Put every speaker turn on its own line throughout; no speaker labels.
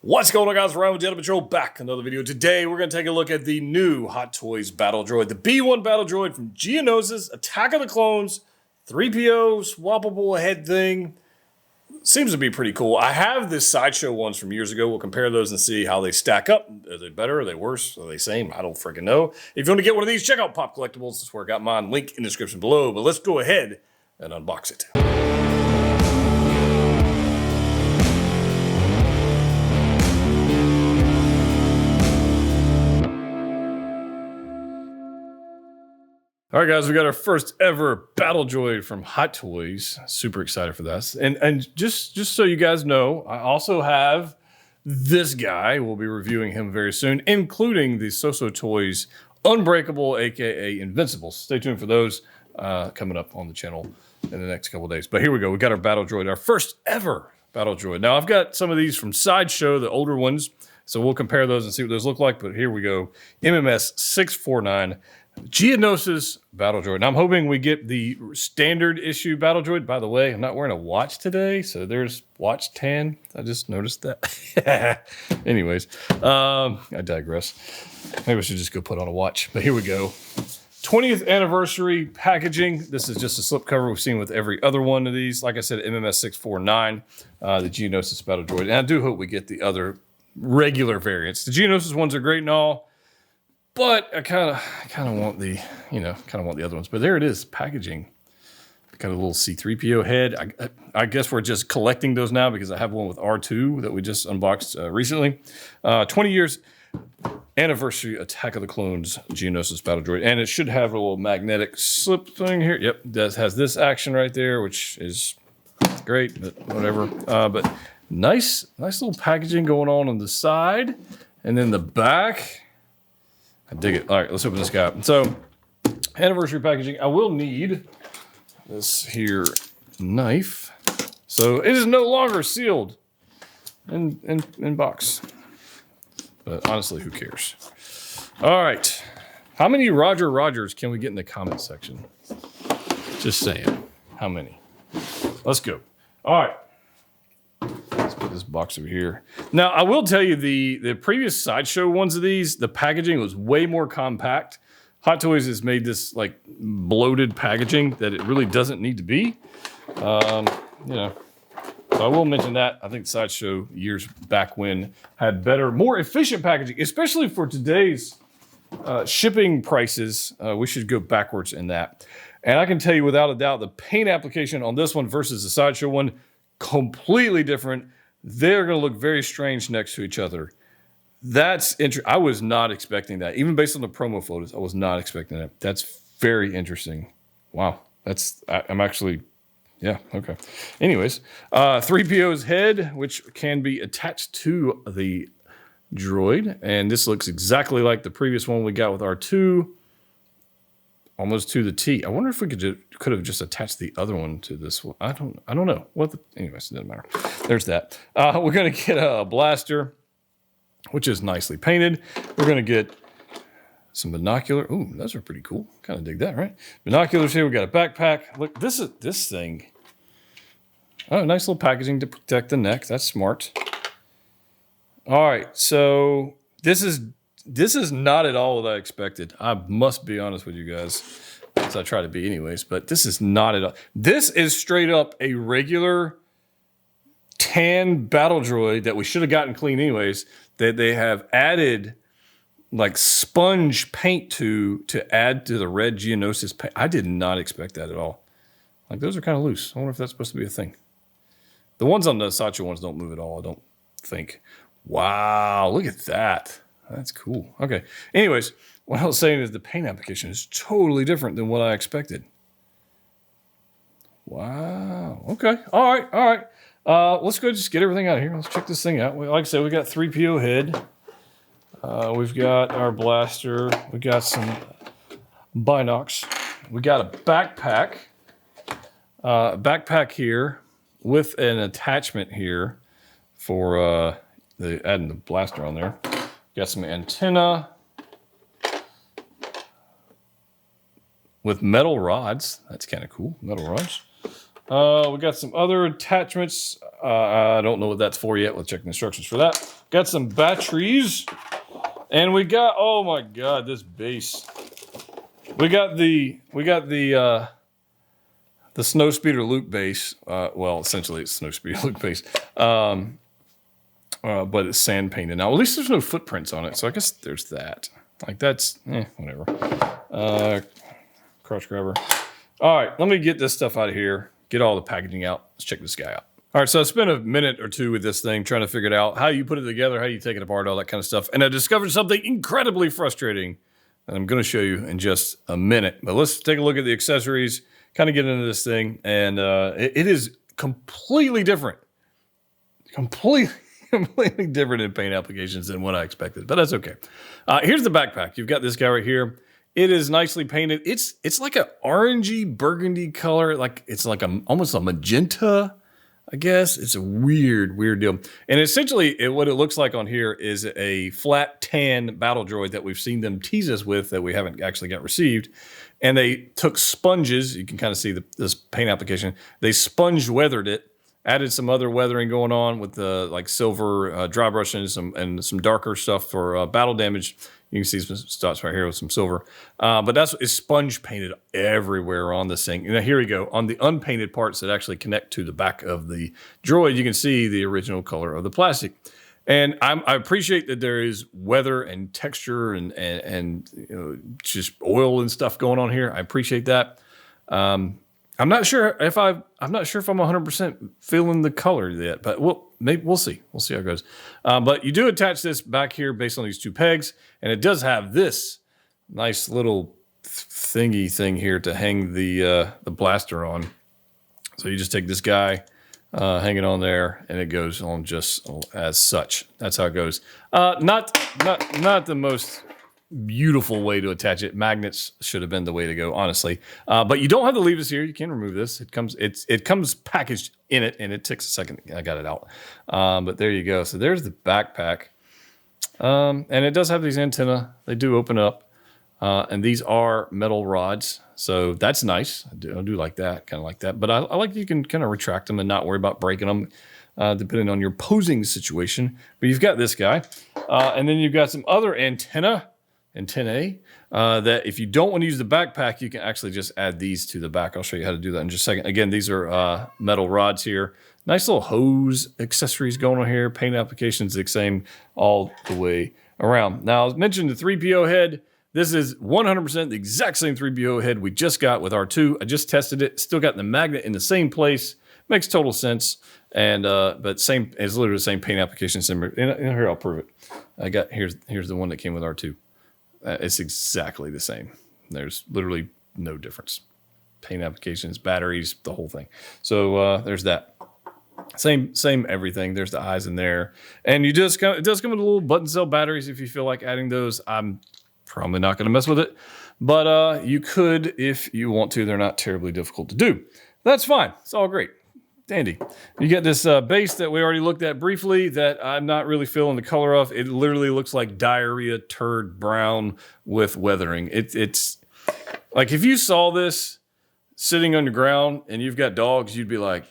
What's going on, guys? Ryan with Jedha Patrol, back another video. Today we're going to take a look at the new Hot Toys Battle Droid, the B1 Battle Droid from Geonosis, Attack of the Clones, 3PO, swappable head thing. Seems to be pretty cool. I have the Sideshow ones from years ago. We'll compare those and see how they stack up. Are they better? Are they worse? Are they same? I don't freaking know. If you want to get one of these, check out Pop Collectibles. That's where I got mine. Link in the description below. But let's go ahead and unbox it. All right, guys, we got our first ever Battle Droid from Hot Toys. Super excited for this. And just so you guys know, I also have this guy. We'll be reviewing him very soon, including the So-So Toys Unbreakable, aka Invincible. Stay tuned for those coming up on the channel in the next couple days. But here we go. We got our Battle Droid, our first ever Battle Droid. Now, I've got some of these from Sideshow, the older ones, so we'll compare those and see what those look like. But here we go. MMS 649. Geonosis Battle Droid. Now I'm hoping we get the standard issue Battle Droid. By the way, I'm not wearing a watch today, so there's watch tan. I just noticed that. Anyways, I digress. Maybe I should just go put on a watch. But here we go. 20th anniversary packaging. This is just a slipcover we've seen with every other one of these. Like I said, MMS 649, the Geonosis Battle Droid. And I do hope we get the other regular variants. The Geonosis ones are great and all, but I kind of want the, want the other ones. But there it is, packaging. Got a little C-3PO head. I guess we're just collecting those now because I have one with R2 that we just unboxed recently. 20 years anniversary Attack of the Clones Geonosis Battle Droid. And it should have a little magnetic slip thing here. Yep, it has this action right there, which is great, but whatever. But nice little packaging going on the side. And then the back. I dig it. All right, let's open this guy up. So, anniversary packaging. I will need this here knife. So, it is no longer sealed in box. But honestly, who cares? All right. How many Roger Rogers can we get in the comment section? Just saying. How many? Let's go. All right. Let's put this box over here. Now, I will tell you the previous Sideshow ones of these, the packaging was way more compact. Hot Toys has made this like bloated packaging that it really doesn't need to be. So I will mention that. I think Sideshow years back when had better, more efficient packaging, especially for today's shipping prices. We should go backwards in that. And I can tell you without a doubt, the paint application on this one versus the Sideshow one, completely different. They're going to look very strange next to each other. That's interesting. I was not expecting that. Even based on the promo photos, I was not expecting that. That's very interesting. Wow. I'm actually, yeah, okay. Anyways, 3PO's head, which can be attached to the droid. And this looks exactly like the previous one we got with R2. Almost to the T. I wonder if we could have just attached the other one to this one. I don't know. Anyways, it doesn't matter. There's that. We're gonna get a blaster, which is nicely painted. We're gonna get some binocular. Ooh, those are pretty cool. Kind of dig that, right? Binoculars here. We got a backpack. Look, this thing. Oh, nice little packaging to protect the neck. That's smart. All right, so this is not at all what I expected. I must be honest with you guys, as I try to be anyways, but this is not at all. This is straight up a regular tan Battle Droid that we should have gotten clean anyways, that they have added like sponge paint to add to the red Geonosis paint. I did not expect that at all. Like, those are kind of loose. I wonder if that's supposed to be a thing. The ones on the Sideshow ones don't move at all, I don't think. Wow, look at that. That's cool. Okay. Anyways, what I was saying is the paint application is totally different than what I expected. Wow. Okay. All right. Let's go just get everything out of here. Let's check this thing out. Like I said, we got 3PO head. We've got our blaster. We got some binocs. We got a backpack. Backpack here with an attachment here for adding the blaster on there. Got some antenna with metal rods. That's kind of cool, metal rods. We got some other attachments. I don't know what that's for yet. We'll check the instructions for that. Got some batteries. And we got, oh my God, this base. We got the Snowspeeder Luke base. Well, essentially it's Snowspeeder Luke base. But it's sand painted. Now, at least there's no footprints on it. So I guess there's that. Like that's, whatever. Crotch grabber. All right, let me get this stuff out of here. Get all the packaging out. Let's check this guy out. All right, so I spent a minute or two with this thing trying to figure it out. How you put it together, how you take it apart, all that kind of stuff. And I discovered something incredibly frustrating that I'm going to show you in just a minute. But let's take a look at the accessories, kind of get into this thing. And it is completely different. Completely different in paint applications than what I expected. But that's okay. Here's the backpack. You've got this guy right here. It is nicely painted. It's like an orangey burgundy color. Like it's like almost a magenta, I guess. It's a weird deal. And essentially what it looks like on here is a flat tan battle droid that we've seen them tease us with that we haven't actually got received. And they took sponges. You can kind of see this paint application. They sponge weathered it, added some other weathering going on with the like silver dry brushing and some darker stuff for battle damage. You can see some spots right here with some silver. But it's sponge painted everywhere on this thing. Now here we go. On the unpainted parts that actually connect to the back of the droid, you can see the original color of the plastic. And I appreciate that there is weather and texture and just oil and stuff going on here. I appreciate that. I'm not sure if I'm 100% feeling the color yet, but maybe we'll see. We'll see how it goes. But you do attach this back here based on these two pegs, and it does have this nice little thingy thing here to hang the blaster on. So you just take this guy, hang it on there, and it goes on just as such. That's how it goes. Not the most beautiful way to attach it. Magnets should have been the way to go, honestly. But you don't have to leave this here. You can remove this. It comes packaged in it, and it takes a second. I got it out. But there you go. So there's the backpack. And it does have these antennae. They do open up. And these are metal rods. So that's nice. I do like that, kind of like that. But I like you can kind of retract them and not worry about breaking them, depending on your posing situation. But you've got this guy. And then you've got some other antennae, that if you don't want to use the backpack, you can actually just add these to the back. I'll show you how to do that in just a second. Again, these are metal rods here. Nice little hose accessories going on here. Paint applications the same all the way around. Now, I mentioned the 3PO head. This is 100% the exact same 3PO head we just got with R2. I just tested it. Still got the magnet in the same place. Makes total sense. And but it's literally the same paint application. And here, I'll prove it. Here's the one that came with R2. It's exactly the same. There's literally no difference. Paint applications, batteries, the whole thing. So there's that. Same everything. There's the eyes in there. And it does come with little button cell batteries if you feel like adding those. I'm probably not going to mess with it. But you could if you want to. They're not terribly difficult to do. That's fine. It's all great. Dandy. You get this base that we already looked at briefly that I'm not really feeling the color of. It literally looks like diarrhea turd brown with weathering. It's like if you saw this sitting on the ground and you've got dogs, you'd be like,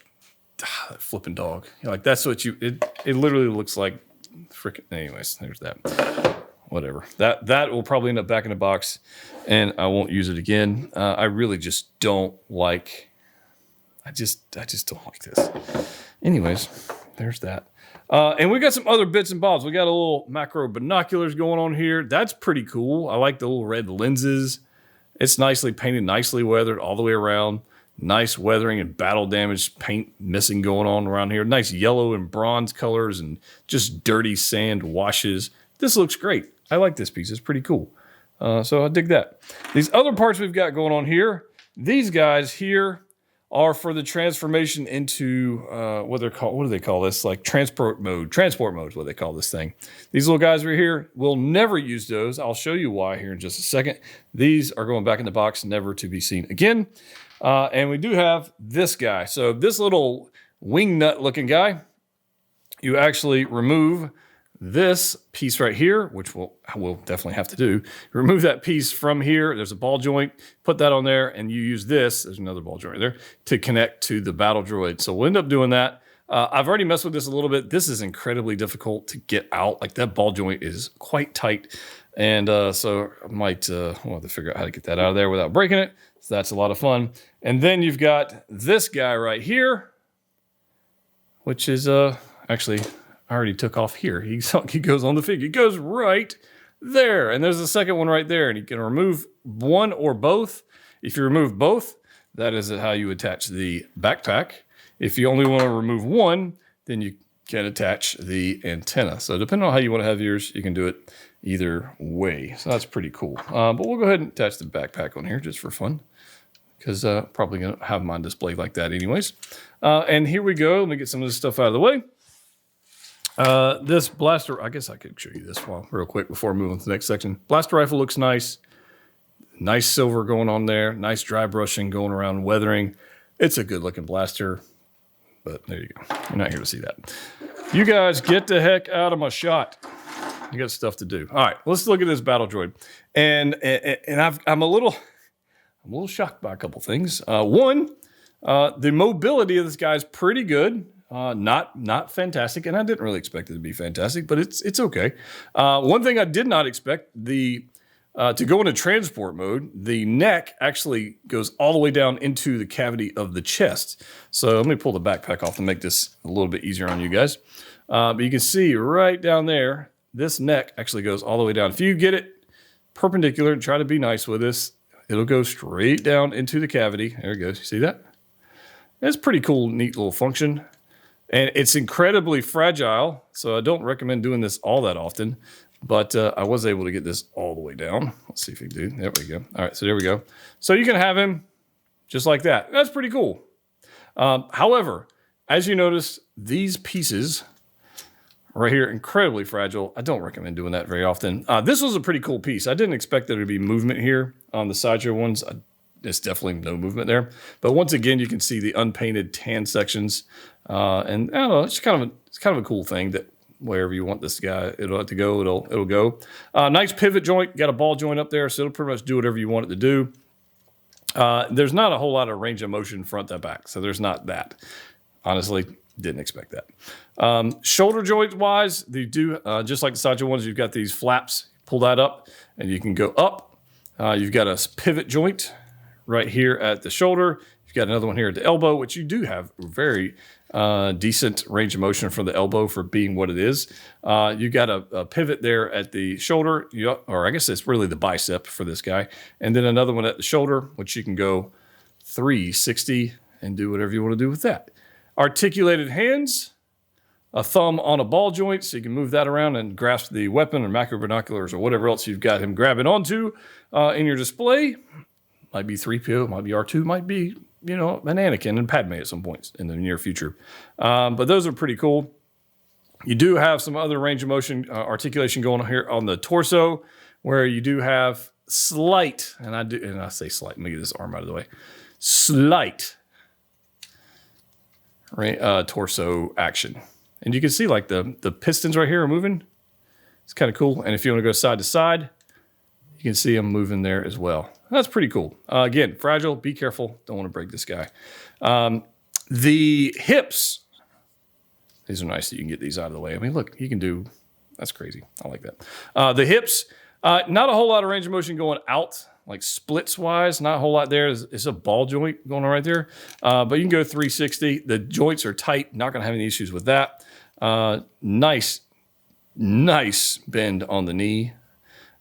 that flipping dog. You're like, that's what it literally looks like freaking. Anyways, there's that. Whatever. That will probably end up back in the box and I won't use it again. I really just don't like. I just don't like this. Anyways, there's that. And we got some other bits and bobs. We got a little macro binoculars going on here. That's pretty cool. I like the little red lenses. It's nicely painted, nicely weathered all the way around. Nice weathering and battle damage paint missing going on around here. Nice yellow and bronze colors and just dirty sand washes. This looks great. I like this piece. It's pretty cool. So I dig that. These other parts we've got going on here, these guys here are for the transformation into what do they call this? Like transport mode. Transport mode is what they call this thing. These little guys right here, we'll never use those. I'll show you why here in just a second. These are going back in the box, never to be seen again. And we do have this guy. So this little wing nut looking guy, you actually remove this piece right here, which we'll definitely have to do. Remove that piece from here. There's a ball joint. Put that on there, and you use this. There's another ball joint right there to connect to the battle droid. So we'll end up doing that. I've already messed with this a little bit. This is incredibly difficult to get out. Like that ball joint is quite tight. And so I might we'll have to figure out how to get that out of there without breaking it. So that's a lot of fun. And then you've got this guy right here, which is actually, I already took off here. He goes on the figure. He goes right there. And there's a second one right there. And you can remove one or both. If you remove both, that is how you attach the backpack. If you only want to remove one, then you can attach the antenna. So depending on how you want to have yours, you can do it either way. So that's pretty cool. But we'll go ahead and attach the backpack on here just for fun, because probably going to have mine displayed like that anyways. And here we go. Let me get some of this stuff out of the way. This blaster, I guess I could show you this one real quick before moving to the next section. Blaster rifle looks nice. Nice silver going on there. Nice dry brushing going around weathering. It's a good looking blaster. But there you go. You're not here to see that. You guys get the heck out of my shot. You got stuff to do. All right, let's look at this battle droid. And I'm a little shocked by a couple things. One, the mobility of this guy is pretty good. Not fantastic, and I didn't really expect it to be fantastic, but it's okay. One thing I did not expect, to go into transport mode, the neck actually goes all the way down into the cavity of the chest. So let me pull the backpack off to make this a little bit easier on you guys. But you can see right down there, this neck actually goes all the way down. If you get it perpendicular and try to be nice with this, it'll go straight down into the cavity. There it goes. You see that? It's pretty cool, neat little function. And it's incredibly fragile, so I don't recommend doing this all that often. But I was able to get this all the way down. Let's see if we can do. There we go. All right, so there we go. So you can have him just like that. That's pretty cool. However, as you notice, these pieces right here, incredibly fragile. I don't recommend doing that very often. This was a pretty cool piece. I didn't expect there to be movement here on the sideshow ones. There's definitely no movement there. But once again, you can see the unpainted tan sections. And I don't know, it's kind of a cool thing that wherever you want this guy it'll have to go, it'll go. Nice pivot joint, got a ball joint up there, so it'll pretty much do whatever you want it to do. There's not a whole lot of range of motion front to back, so there's not that. Honestly, didn't expect that. Shoulder joint wise, they do just like the sideshow ones. You've got these flaps. Pull that up, and you can go up. You've got a pivot joint right here at the shoulder. You've got another one here at the elbow, which you do have very decent range of motion for the elbow for being what it is. You got a pivot there at the shoulder, or I guess it's really the bicep for this guy. And then another one at the shoulder, which you can go 360 and do whatever you want to do with that. Articulated hands, a thumb on a ball joint, so you can move that around and grasp the weapon or macro binoculars or whatever else you've got him grabbing onto in your display. Might be 3PO, might be R2, might be, an Anakin and Padme at some points in the near future. But those are pretty cool. You do have some other range of motion articulation going on here on the torso, where you do have slight, and I say slight, let me get this arm out of the way, slight torso action. And you can see like the pistons right here are moving. It's kind of cool. And if you want to go side to side, you can see them moving there as well. That's pretty cool. Again, fragile. Be careful. Don't want to break this guy. The hips. These are nice that you can get these out of the way. I mean, look, you can do. That's crazy. I like that. The hips. Not a whole lot of range of motion going out, like splits wise. Not a whole lot there. It's a ball joint going on right there. But you can go 360. The joints are tight. Not going to have any issues with that. Nice bend on the knee.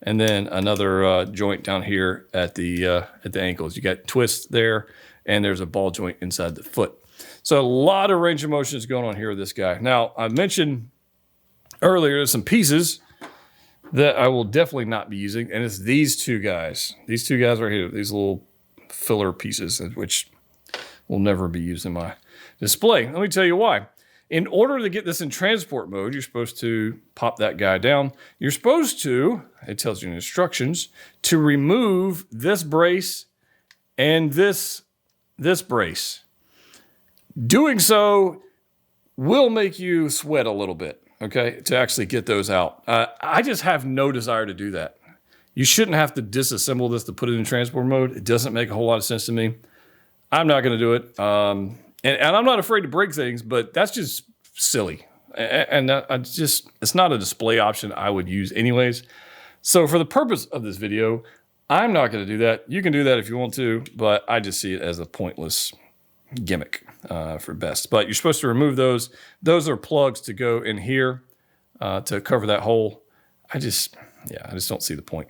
And then another joint down here at the ankles. You got twists there, and there's a ball joint inside the foot. So a lot of range of motion is going on here with this guy. Now, I mentioned earlier some pieces that I will definitely not be using, and it's these two guys. These two guys right here, these little filler pieces, which will never be used in my display. Let me tell you why. In order to get this in transport mode, you're supposed to pop that guy down. You're supposed to, it tells you in instructions, to remove this brace and this brace. Doing so will make you sweat a little bit, okay, to actually get those out. I just have no desire to do that. You shouldn't have to disassemble this to put it in transport mode. It doesn't make a whole lot of sense to me. I'm not going to do it. And I'm not afraid to break things, but that's just silly. And it's not a display option I would use anyways. So for the purpose of this video, I'm not going to do that. You can do that if you want to, but I just see it as a pointless gimmick for best. But you're supposed to remove those. Those are plugs to go in here to cover that hole. I just don't see the point.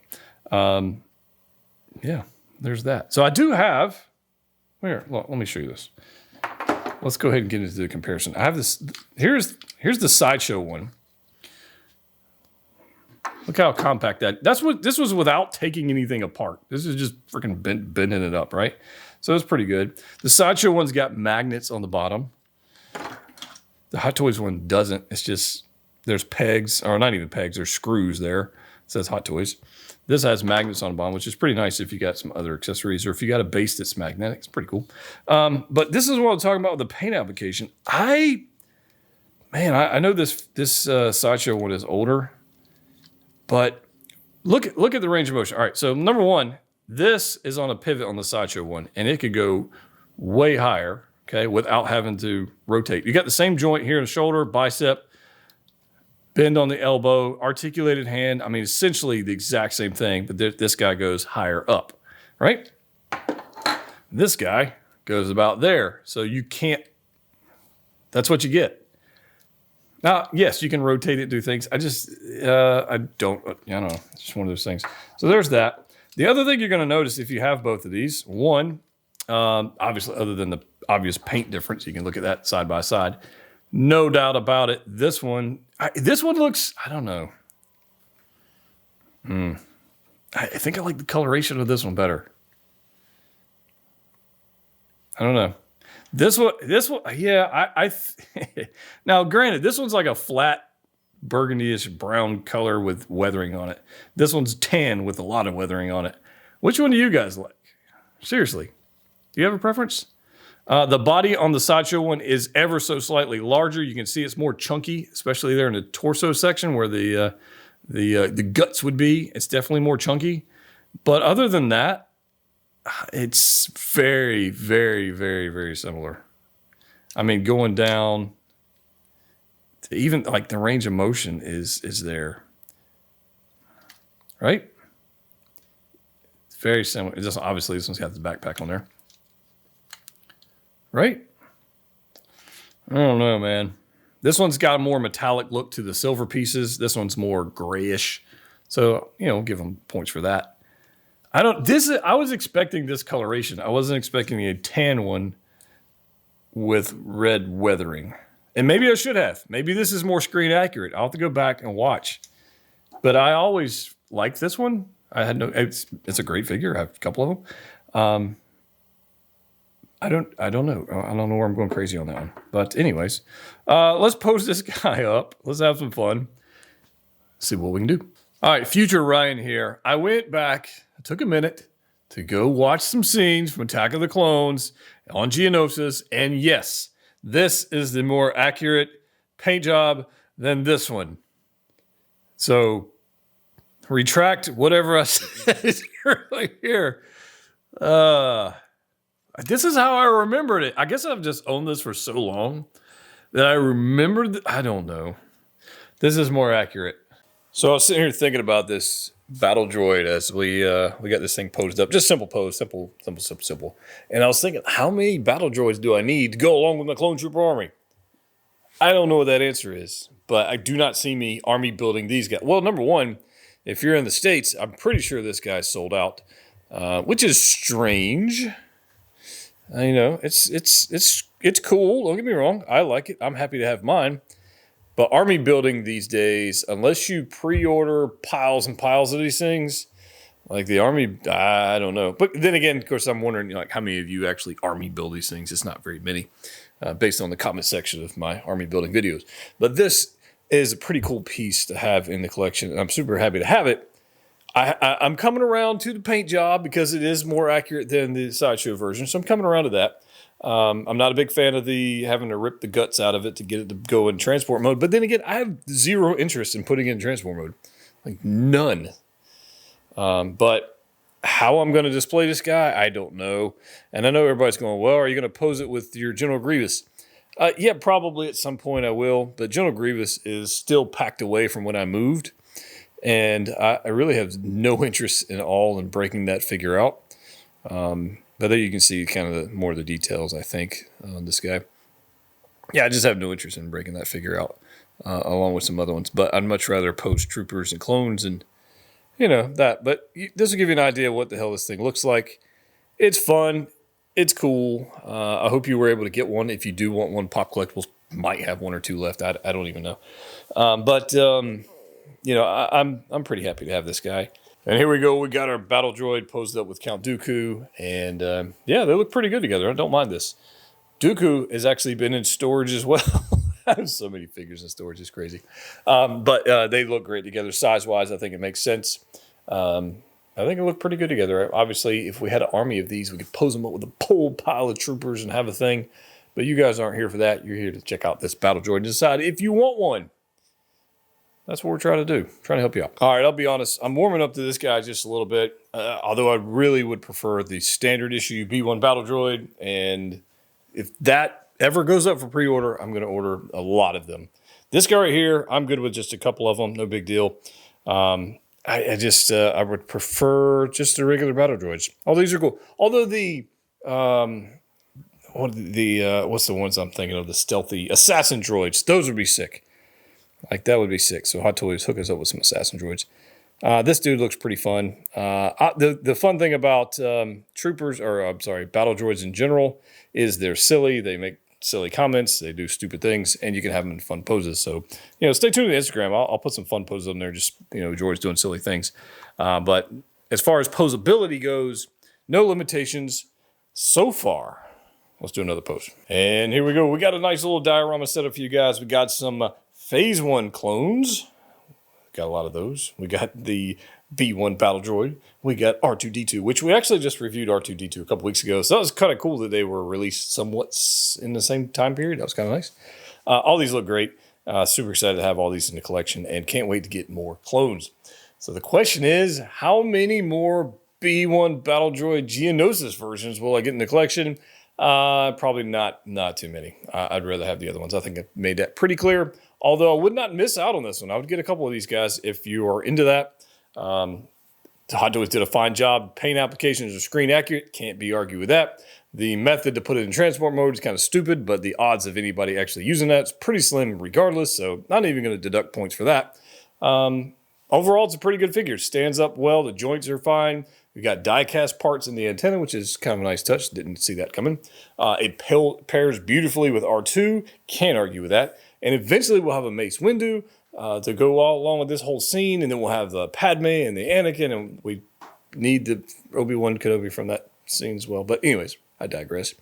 Yeah, there's that. So I do have, let me show you this. Let's go ahead and get into the comparison. I have this, here's the Sideshow one. Look how compact this was without taking anything apart. This is just freaking bending it up, right? So it's pretty good. The Sideshow one's got magnets on the bottom. The Hot Toys one doesn't. It's just, there's pegs, or not even pegs, there's screws there. It says Hot Toys. This has magnets on the bottom, which is pretty nice if you got some other accessories or if you got a base that's magnetic. It's pretty cool. But this is what I'm talking about with the paint application. I know this Sideshow one is older, but look at the range of motion. All right, so number one, this is on a pivot on the Sideshow one, and it could go way higher, okay, without having to rotate. You got the same joint here in the shoulder, bicep, bend on the elbow, articulated hand. I mean, essentially the exact same thing, but this guy goes higher up, right? This guy goes about there. So you can't, that's what you get. Now, yes, you can rotate it, do things. I don't know. It's just one of those things. So there's that. The other thing you're going to notice if you have both of these, one, obviously, other than the obvious paint difference, you can look at that side by side. No doubt about it. This one looks, I don't know. I think I like the coloration of this one better. I don't know. This one, yeah, now granted, this one's like a flat burgundy-ish brown color with weathering on it. This one's tan with a lot of weathering on it. Which one do you guys like? Seriously, do you have a preference? The body on the Sideshow one is ever so slightly larger. You can see it's more chunky, especially there in the torso section where the guts would be. It's definitely more chunky. But other than that, it's very, very, very, very similar. I mean, going down, to even like the range of motion is there, right? It's very similar. It just, obviously, this one's got the backpack on there. Right? I don't know, man. This one's got a more metallic look to the silver pieces. This one's more grayish. So, give them points for that. I was expecting this coloration. I wasn't expecting a tan one with red weathering. And maybe I should have. Maybe this is more screen accurate. I'll have to go back and watch. But I always liked this one. It's a great figure. I have a couple of them. I don't know. I don't know where I'm going crazy on that one. But anyways, let's pose this guy up. Let's have some fun. See what we can do. All right, future Ryan here. I went back, I took a minute to go watch some scenes from Attack of the Clones on Geonosis. And yes, this is the more accurate paint job than this one. So retract whatever I said earlier here. This is how I remembered it. I guess I've just owned this for so long that I remembered. I don't know. This is more accurate. So I was sitting here thinking about this battle droid as we got this thing posed up. Just simple pose, simple. And I was thinking, how many battle droids do I need to go along with my clone trooper army? I don't know what that answer is, but I do not see me army building these guys. Well, number one, if you're in the States, I'm pretty sure this guy's sold out, which is strange. It's cool. Don't get me wrong. I like it. I'm happy to have mine. But army building these days, unless you pre-order piles and piles of these things, like the army, I don't know. But then again, of course, I'm wondering, how many of you actually army build these things? It's not very many, based on the comment section of my army building videos. But this is a pretty cool piece to have in the collection, and I'm super happy to have it. I'm coming around to the paint job because it is more accurate than the Sideshow version, so I'm coming around to that. I'm not a big fan of having to rip the guts out of it to get it to go in transport mode, but then again, I have zero interest in putting it in transport mode, like none. But How I'm going to display this guy, I don't know. And I know everybody's going, well, are you going to pose it with your General Grievous? Yeah, probably at some point I will. But General Grievous is still packed away from when I moved. And I really have no interest in all in breaking that figure out. But there you can see kind of more of the details, I think, on this guy. Yeah, I just have no interest in breaking that figure out, along with some other ones. But I'd much rather post troopers and clones and, that. But this will give you an idea of what the hell this thing looks like. It's fun. It's cool. I hope you were able to get one. If you do want one, Pop Collectibles might have one or two left. I don't even know. I'm pretty happy to have this guy. And here we go. We got our battle droid posed up with Count Dooku. And they look pretty good together. I don't mind this. Dooku has actually been in storage as well. I have so many figures in storage. It's crazy. But they look great together. Size-wise, I think it makes sense. I think it looked pretty good together. Obviously, if we had an army of these, we could pose them up with a whole pile of troopers and have a thing. But you guys aren't here for that. You're here to check out this battle droid and decide if you want one. That's what we're trying to do. Trying to help you out. All right, I'll be honest. I'm warming up to this guy just a little bit. Although I really would prefer the standard issue B1 battle droid. And if that ever goes up for pre-order, I'm going to order a lot of them. This guy right here, I'm good with just a couple of them. No big deal. I would prefer just the regular battle droids. All these are cool. Although what's the ones I'm thinking of? The stealthy assassin droids. Those would be sick. Like, that would be sick. So Hot Toys, hook us up with some assassin droids. This dude looks pretty fun. The fun thing about battle droids in general is they're silly. They make silly comments. They do stupid things, and you can have them in fun poses. So, stay tuned to Instagram. I'll put some fun poses on there, just, droids doing silly things. But as far as posability goes, no limitations so far. Let's do another pose. And here we go. We got a nice little diorama set up for you guys. We got some Phase 1 clones. Got a lot of those. We got the B1 battle droid. We got R2-D2, which we actually just reviewed R2-D2 a couple weeks ago. So that was kind of cool that they were released somewhat in the same time period. That was kind of nice. All these look great. Super excited to have all these in the collection and can't wait to get more clones. So the question is, how many more B1 battle droid Geonosis versions will I get in the collection? Probably not too many. I'd rather have the other ones. I think I made that pretty clear. Although I would not miss out on this one. I would get a couple of these guys if you are into that. Hot Toys did a fine job. Paint applications are screen accurate. Can't be argued with that. The method to put it in transport mode is kind of stupid, but the odds of anybody actually using that is pretty slim regardless. So not even going to deduct points for that. Overall, it's a pretty good figure. Stands up well. The joints are fine. We got die-cast parts in the antenna, which is kind of a nice touch. Didn't see that coming. It pairs beautifully with R2. Can't argue with that. And eventually we'll have a Mace Windu to go all along with this whole scene. And then we'll have the Padme and the Anakin. And we need the Obi-Wan Kenobi from that scene as well. But anyways, I digress.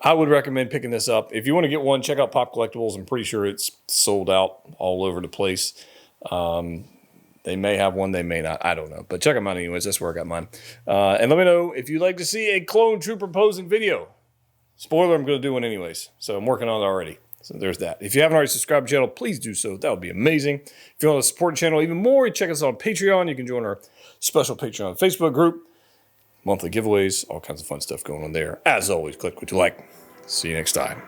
I would recommend picking this up. If you want to get one, check out Pop Collectibles. I'm pretty sure it's sold out all over the place. They may have one, they may not. I don't know. But check them out anyways. That's where I got mine. And let me know if you'd like to see a clone trooper posing video. Spoiler, I'm going to do one anyways. So I'm working on it already. So there's that. If you haven't already subscribed to the channel, please do so. That would be amazing. If you want to support the channel even more, check us out on Patreon. You can join our special Patreon Facebook group. Monthly giveaways, all kinds of fun stuff going on there. As always, click what you like. See you next time.